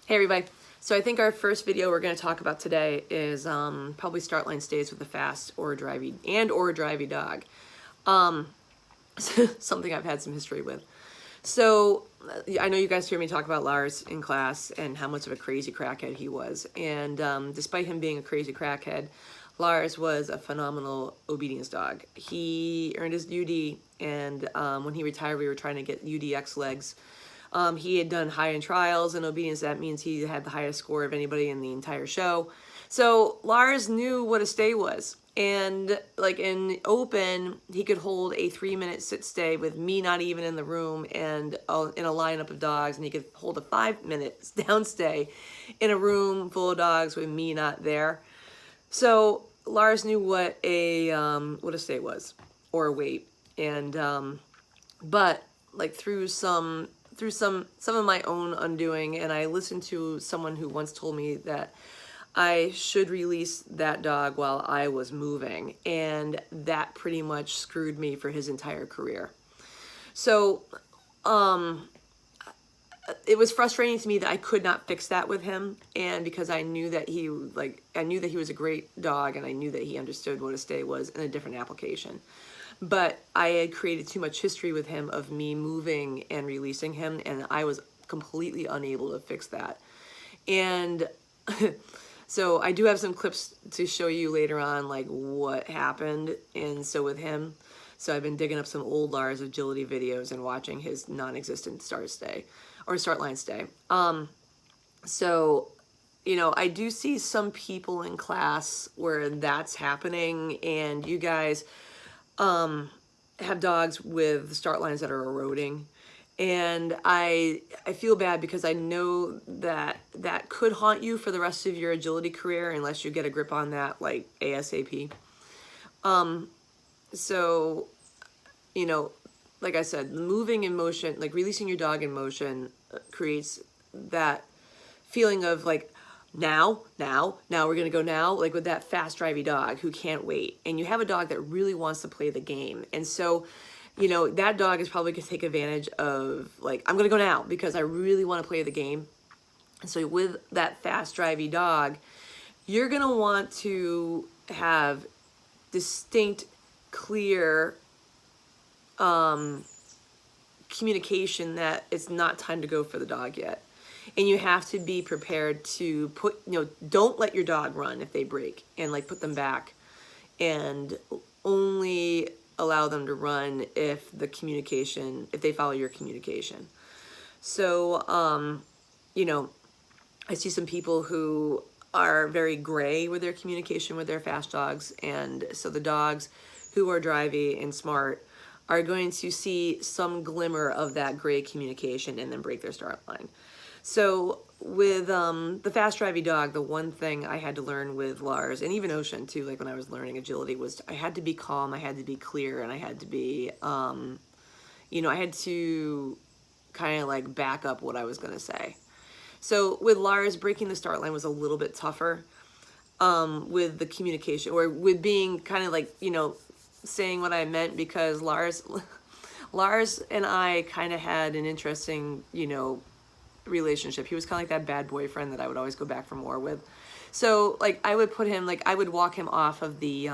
Hey everybody. So I think our first video we're going to talk about today is probably start line stays with a fast or drivey dog. Something I've had some history with. So I know you guys hear me talk about Lars in class and how much of a crazy crackhead he was. And despite him being a crazy crackhead, Lars was a phenomenal obedience dog. He earned his UD, and when he retired, we were trying to get UDX legs. He had done high-end trials in obedience. That means he had the highest score of anybody in the entire show. So Lars knew what a stay was. And like in open, he could hold a 3-minute sit stay with me not even in the room and in a lineup of dogs. And he could hold a 5-minute down stay in a room full of dogs with me not there. So Lars knew what a stay was, or a wait. And but like through some of my own undoing, and I listened to someone who once told me that I should release that dog while I was moving, and that pretty much screwed me for his entire career. So it was frustrating to me that I could not fix that with him, and because I knew that he was a great dog, and I knew that he understood what a stay was in a different application. But I had created too much history with him of me moving and releasing him, and I was completely unable to fix that. And so I do have some clips to show you later on, like what happened. And so with him, so I've been digging up some old Lars agility videos and watching his non-existent start line stay. So, you know, I do see some people in class where that's happening, and you guys have dogs with start lines that are eroding, and I feel bad because I know that that could haunt you for the rest of your agility career unless you get a grip on that like ASAP. So, you know, like I said, moving in motion, like releasing your dog in motion, creates that feeling of like, now we're gonna go now, like with that fast drivey dog who can't wait. And you have a dog that really wants to play the game. And so, you know, that dog is probably gonna take advantage of like, I'm gonna go now because I really wanna play the game. And so with that fast drivey dog, you're gonna want to have distinct, clear communication that it's not time to go for the dog yet. And you have to be prepared to put, you know, don't let your dog run if they break, and like put them back, and only allow them to run if they follow your communication. So, you know, I see some people who are very gray with their communication with their fast dogs. And so the dogs who are drivey and smart are going to see some glimmer of that gray communication and then break their start line. So with the fast drivey dog, the one thing I had to learn with Lars, and even Ocean too, like when I was learning agility, was I had to be calm, I had to be clear, and I had to be, you know, I had to kind of like back up what I was going to say. So with Lars, breaking the start line was a little bit tougher with the communication, or with being kind of like, you know, saying what I meant, because Lars and I kind of had an interesting, you know, relationship. He was kind of like that bad boyfriend that I would always go back for more with. So like I would put him, like I would walk him off the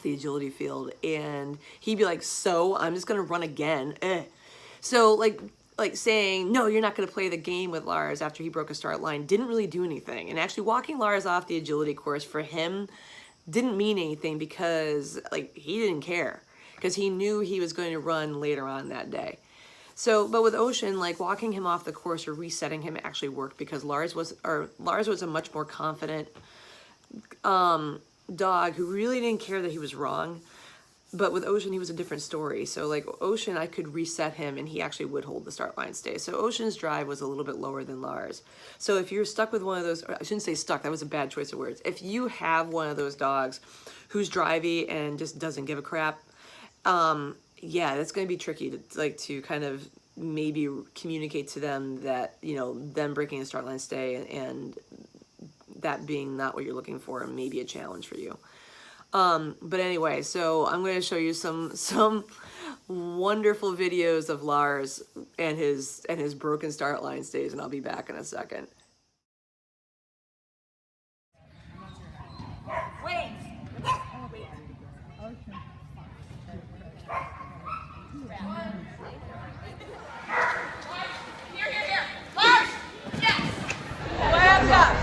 agility field, and he'd be like, so I'm just gonna run again. So like saying, no, you're not gonna play the game with Lars after he broke a start line didn't really do anything. And actually walking Lars off the agility course for him didn't mean anything, because like he didn't care, because he knew he was going to run later on that day. So, but with Ocean, like walking him off the course or resetting him actually worked, because Lars was a much more confident dog who really didn't care that he was wrong. But with Ocean, he was a different story. So like Ocean, I could reset him and he actually would hold the start line stay. So Ocean's drive was a little bit lower than Lars. So if you're stuck with one of those, or I shouldn't say stuck, that was a bad choice of words. If you have one of those dogs who's drivey and just doesn't give a crap, yeah, that's going to be tricky to kind of maybe communicate to them that, you know, them breaking a start line stay and that being not what you're looking for may be a challenge for you. But anyway, so I'm going to show you some wonderful videos of Lars and his broken start line stays, and I'll be back in a second. Wait. Here. Lars! Yes! Hands up!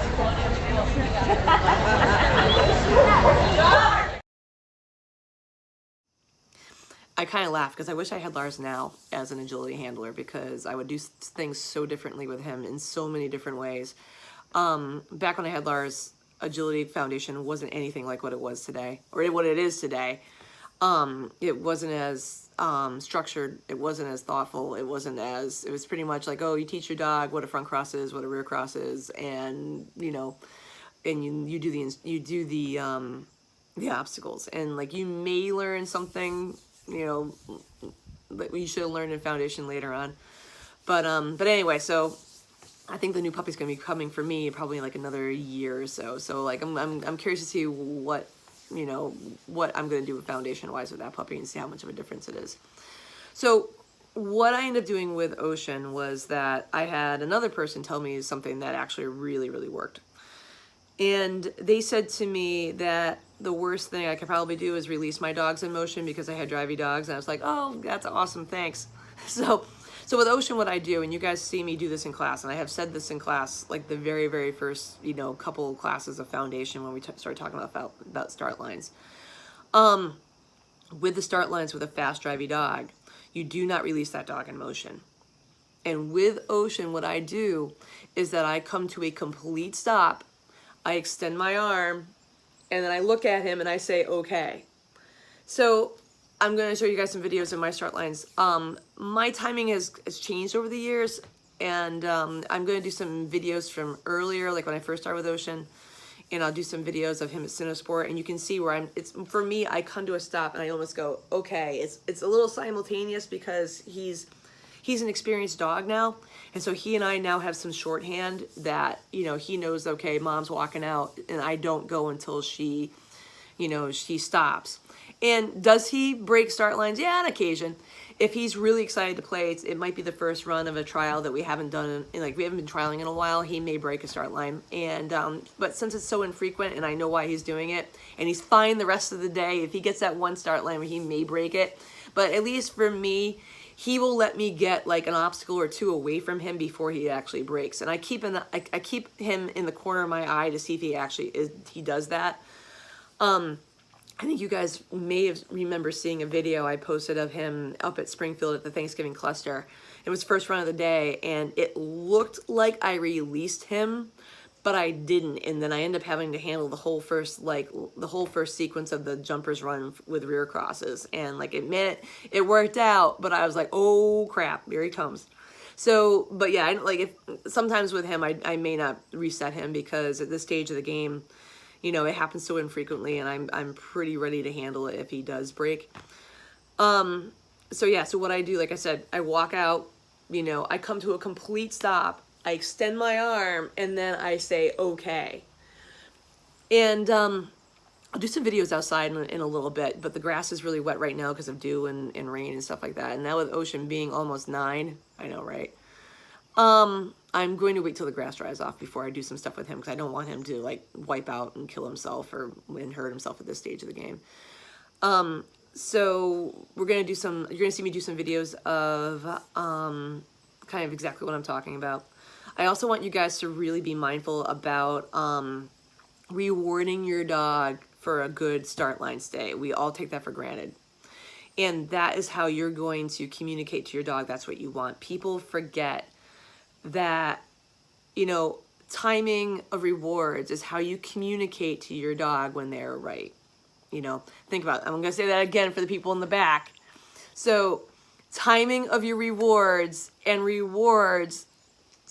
I kind of laugh because I wish I had Lars now as an agility handler, because I would do things so differently with him in so many different ways. Back when I had Lars, agility foundation wasn't anything like what it was today, or what it is today. It wasn't as structured. It wasn't as thoughtful. It was pretty much like, oh, you teach your dog what a front cross is, what a rear cross is, and and you do the obstacles, and like you may learn something that you should have learned in foundation later on. But anyway, so I think the new puppy's gonna be coming for me probably in like another year or so. So like I'm curious to see what I'm gonna do with foundation wise with that puppy, and see how much of a difference it is. So what I ended up doing with Ocean was that I had another person tell me something that actually really, really worked. And they said to me that the worst thing I could probably do is release my dogs in motion, because I had drivey dogs. And I was like, oh, that's awesome, thanks. So with Ocean, what I do, and you guys see me do this in class, and I have said this in class, like the very, very first, couple classes of foundation when we started talking about start lines. With the start lines with a fast drivey dog, you do not release that dog in motion. And with Ocean, what I do is that I come to a complete stop, I extend my arm, and then I look at him and I say, okay. So I'm going to show you guys some videos of my start lines. My timing has changed over the years, and I'm going to do some videos from earlier, like when I first started with Ocean, and I'll do some videos of him at Cinesport, and you can see where for me, I come to a stop and I almost go, okay. It's a little simultaneous because he's an experienced dog now, and so he and I now have some shorthand that, he knows, okay, mom's walking out, and I don't go until she stops. And does he break start lines? Yeah, on occasion. If he's really excited to play, it might be the first run of a trial that we haven't done, we haven't been trialing in a while, he may break a start line. And but since it's so infrequent and I know why he's doing it, and he's fine the rest of the day, if he gets that one start line where he may break it, but at least for me, he will let me get like an obstacle or two away from him before he actually breaks. And I keep him in the corner of my eye to see if he does that. I think you guys may have remember seeing a video I posted of him up at Springfield at the Thanksgiving cluster. It was first run of the day, and it looked like I released him, but I didn't. And then I ended up having to handle the whole first sequence of the jumpers run with rear crosses. And it worked out, but I was like, oh crap, here he comes. So, but yeah, sometimes with him, I may not reset him, because at this stage of the game, it happens so infrequently, and I'm pretty ready to handle it if he does break. So yeah, so what I do, like I said, I walk out, I come to a complete stop, I extend my arm, and then I say, okay. And I'll do some videos outside in a little bit, but the grass is really wet right now because of dew and rain and stuff like that. And now with Ocean being almost 9, I know, right? I'm going to wait till the grass dries off before I do some stuff with him, because I don't want him to wipe out and kill himself and hurt himself at this stage of the game. So you're going to see me do some videos of kind of exactly what I'm talking about. I also want you guys to really be mindful about rewarding your dog for a good start line stay. We all take that for granted. And that is how you're going to communicate to your dog that's what you want. People forget that, timing of rewards is how you communicate to your dog when they're right. Think about it. I'm going to say that again for the people in the back. So timing of your rewards, and rewards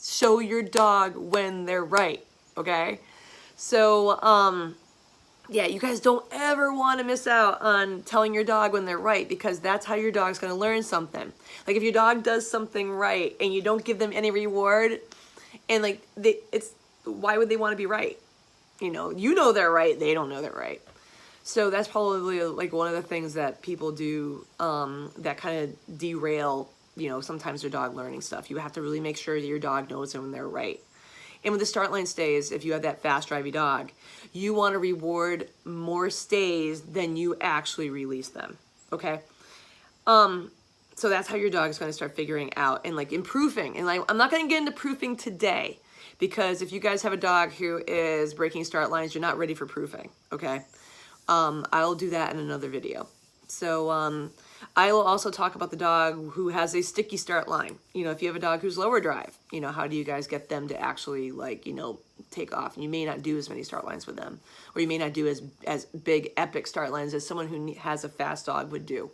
show your dog when they're right. Okay. So, yeah, you guys don't ever want to miss out on telling your dog when they're right, because that's how your dog's going to learn something. Like if your dog does something right and you don't give them any reward, and why would they want to be right? They're right, they don't know they're right. So that's probably one of the things that people do that kind of derail you know, sometimes they're dog learning stuff. You have to really make sure that your dog knows when they're right. And with the start line stays, if you have that fast drivey dog, you want to reward more stays than you actually release them. Okay. So that's how your dog is going to start figuring out and like improving. And like, I'm not going to get into proofing today, because if you guys have a dog who is breaking start lines, you're not ready for proofing. Okay. I'll do that in another video. So, I will also talk about the dog who has a sticky start line. You know, if you have a dog who's lower drive, you know, how do you guys get them to actually, like, you know, take off? And you may not do as many start lines with them, or you may not do as big epic start lines as someone who has a fast dog would do.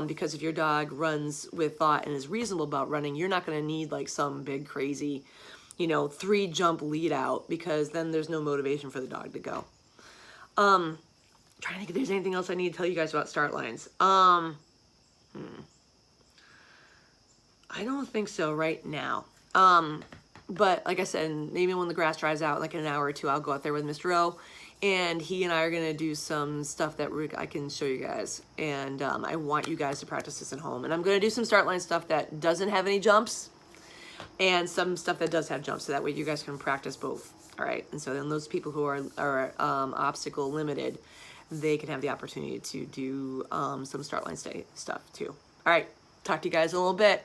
Because if your dog runs with thought and is reasonable about running, you're not going to need like some big crazy, you know, 3 jump lead out, because then there's no motivation for the dog to go. Trying to think if there's anything else I need to tell you guys about start lines. I don't think so right now. But like I said, maybe when the grass dries out, like in an hour or two, I'll go out there with Mr. O, and he and I are gonna do some stuff that I can show you guys. And I want you guys to practice this at home. And I'm gonna do some start line stuff that doesn't have any jumps, and some stuff that does have jumps, so that way you guys can practice both. All right. And so then those people who are obstacle limited, they can have the opportunity to do some start line stay stuff too. All right, talk to you guys in a little bit.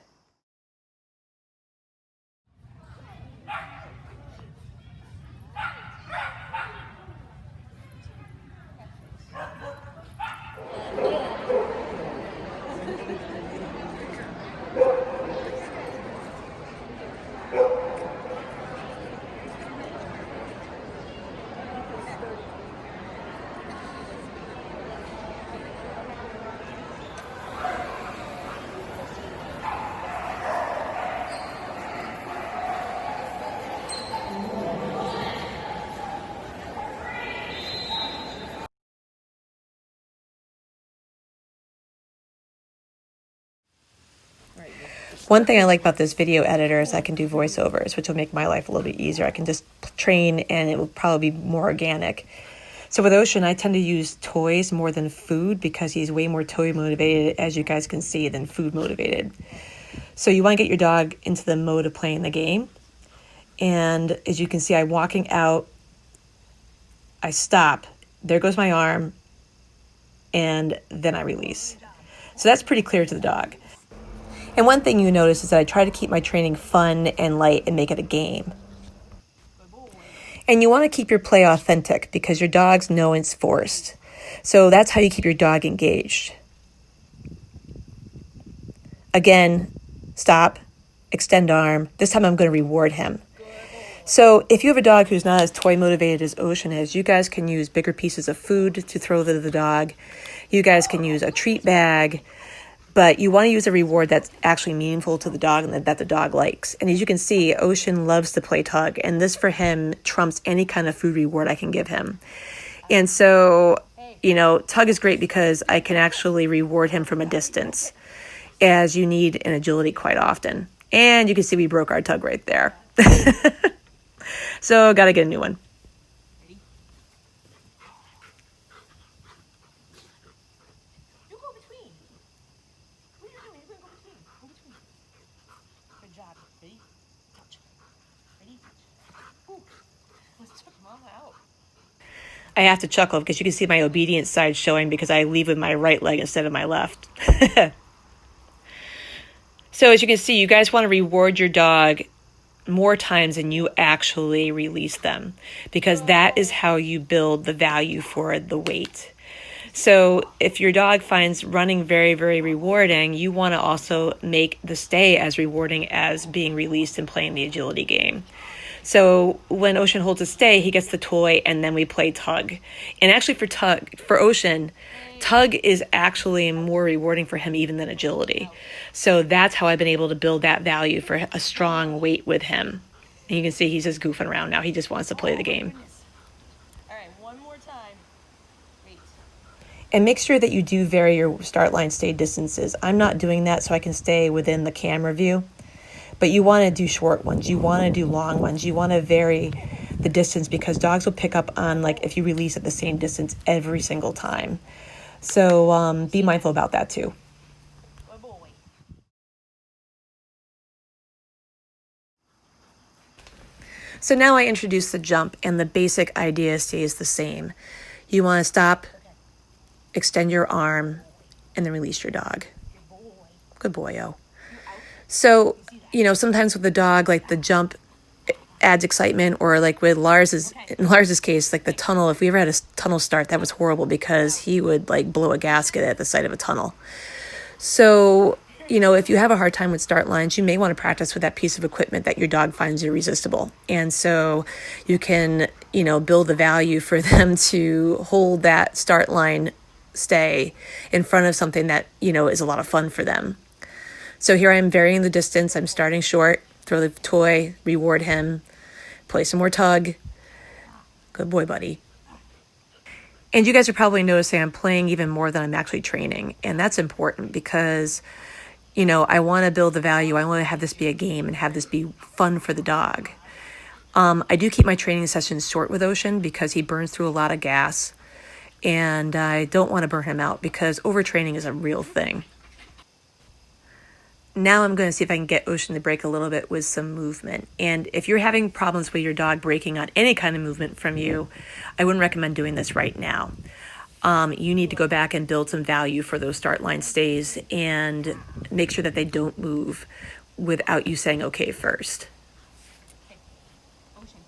One thing I like about this video editor is I can do voiceovers, which will make my life a little bit easier. I can just train and it will probably be more organic. So with Ocean, I tend to use toys more than food, because he's way more toy motivated, as you guys can see, than food motivated. So you want to get your dog into the mode of playing the game. And as you can see, I'm walking out, I stop, there goes my arm, and then I release. So that's pretty clear to the dog. And one thing you notice is that I try to keep my training fun and light and make it a game. And you want to keep your play authentic, because your dogs know it's forced. So that's how you keep your dog engaged. Again, stop, extend arm. This time I'm going to reward him. So if you have a dog who's not as toy motivated as Ocean is, you guys can use bigger pieces of food to throw to the dog. You guys can use a treat bag. But you want to use a reward that's actually meaningful to the dog and that the dog likes. And as you can see, Ocean loves to play tug, and this for him trumps any kind of food reward I can give him. And so, you know, tug is great because I can actually reward him from a distance, as you need in agility quite often. And you can see we broke our tug right there. So got to get a new one. I have to chuckle because you can see my obedience side showing, because I leave with my right leg instead of my left. So as you can see, you guys want to reward your dog more times than you actually release them, because that is how you build the value for the weight. So if your dog finds running very, very rewarding, you want to also make the stay as rewarding as being released and playing the agility game. So when Ocean holds a stay, he gets the toy, and then we play tug. And actually for Ocean, tug is actually more rewarding for him even than agility. So that's how I've been able to build that value for a strong weight with him. And you can see he's just goofing around now. He just wants to play the game. All right, one more time. Wait. And make sure that you do vary your start line stay distances. I'm not doing that so I can stay within the camera view. But you want to do short ones. You want to do long ones. You want to vary the distance, because dogs will pick up on, like, if you release at the same distance every single time. So be mindful about that too. So now I introduce the jump, and the basic idea stays the same. You want to stop, extend your arm, and then release your dog. Good boy-o. So, you know, sometimes with the dog, like the jump adds excitement, or like with in Lars's case, like the tunnel, if we ever had a tunnel start, that was horrible because he would like blow a gasket at the sight of a tunnel. So, you know, if you have a hard time with start lines, you may want to practice with that piece of equipment that your dog finds irresistible. And so you can, you know, build the value for them to hold that start line stay in front of something that, you know, is a lot of fun for them. So here I am varying the distance. I'm starting short, throw the toy, reward him, play some more tug. Good boy, buddy. And you guys are probably noticing I'm playing even more than I'm actually training. And that's important because, you know, I want to build the value. I want to have this be a game and have this be fun for the dog. I do keep my training sessions short with Ocean because he burns through a lot of gas. And I don't want to burn him out because overtraining is a real thing. Now I'm going to see if I can get Ocean to break a little bit with some movement. And if you're having problems with your dog breaking on any kind of movement from you, I wouldn't recommend doing this right now. You need to go back and build some value for those start line stays and make sure that they don't move without you saying okay first. Okay. Ocean.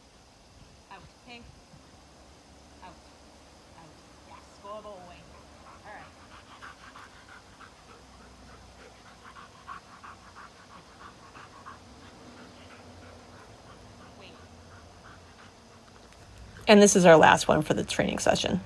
Out. Pink. Out. Out. Yes. Good boy. All right. Wait. And this is our last one for the training session.